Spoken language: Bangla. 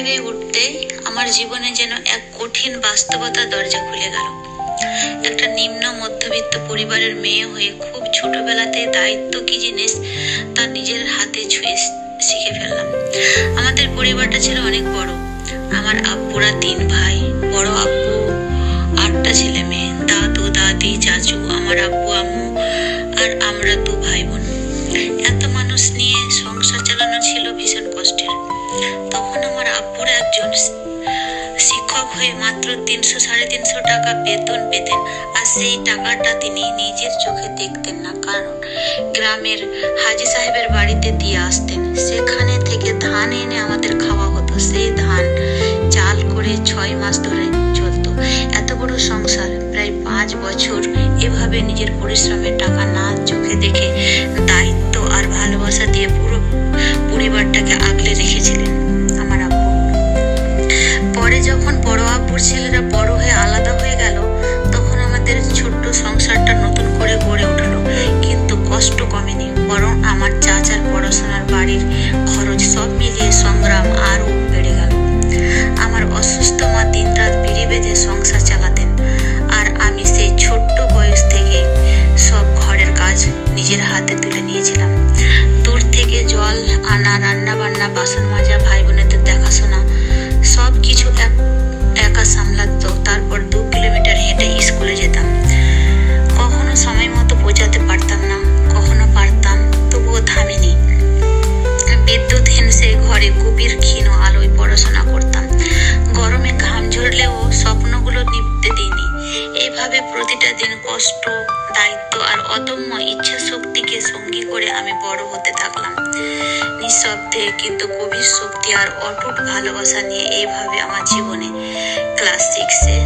5-এ উঠতে আমার জীবনে যেন এক কঠিন বাস্তবতার দরজা খুলে গেল। একটা নিম্ন মধ্যবিত্ত পরিবারের মেয়ে হয়ে খুব ছোটবেলাতে দায়িত্ব কি জিনিস তা নিজের হাতে ছুঁয়ে শিখে ফেললাম। আমাদের পরিবারটা ছিল অনেক বড়। আমার আব্বুরা 3 ভাই, বড় আব্বু 8টা ছেলে মেয়ে, দাদু দাদি চাচু, আমার আব্বু আম্মু আর আমরা 2 ভাই বোন। এত মানুষ নিয়ে সংসার চালানো ছিল ভীষণ কষ্টের। তখন আমার আব্বুর একজন শিক্ষক হয়ে মাত্র 300-350 টাকা বেতন পেতেন, আর সেই টাকাটা তিনি নিজের চোখে দেখতেন না, কারণ গ্রামের হাজি সাহেবের বাড়িতে দিয়ে আসতেন। সেখানে থেকে ধান এনে আমাদের খাওয়া হতো। সেই ধান চাল করে 6 মাস ধরে চলতো। এত বড় সংসার প্রায় 5 বছর এভাবে নিজের পরিশ্রমের টাকা না চোখে দেখে দায়িত্ব আর ভালোবাসা দিয়ে পুরো পরিবারটাকে আগলে রেখেছিলেন আমার আব্বু। পরে যখন বড় আব্বুর ছেলেরা বড় হয়ে আলাদা হয়ে গেল, তখন আমাদের ছোট্ট সংসারটা নতুন করে গড়ে উঠলো। কিন্তু কষ্ট কমেনি, বরং আমার চাচার পড়াশোনার, বাড়ির খরচ সব মিলিয়ে সংগ্রাম আরও বেড়ে গেল। আমার অসুস্থ মা দিনরাত বিড়ি বেঁধে সংসার চালাতেন, আর আমি সেই ছোট্ট বয়স থেকে সব ঘরের কাজ নিজের হাতে তুলে নিয়েছিলাম। দূর থেকে জল আনা, রান্না বান্না, বাসন মাজা, ভাই বোনেদের দেখাশোনা সব কিছু একা সামলাতো। তারপর 2 কিলোমিটার হেঁটে স্কুলে যেতাম। কখনো সময় মতো পৌঁছাতে পারতাম না, কখনো পারতাম, তবুও থামিনি। বিদ্যুৎহীন সেই ঘরে কুপির ক্ষীণ আলোয় পড়াশোনা করতাম। গরমে ঘাম ঝরলেও স্বপ্নগুলো নিভতে দিইনি। এইভাবে প্রতিটা দিন কষ্ট, দায়িত্ব আর অদম্য ইচ্ছা শক্তিকে সঙ্গী করে আমি বড় হতে থাকলাম। নিঃশব্দে কিন্তু গভীর শক্তি আর অটুট ভালোবাসা নিয়ে। এইভাবে আমার জীবনে ক্লাস 6-এ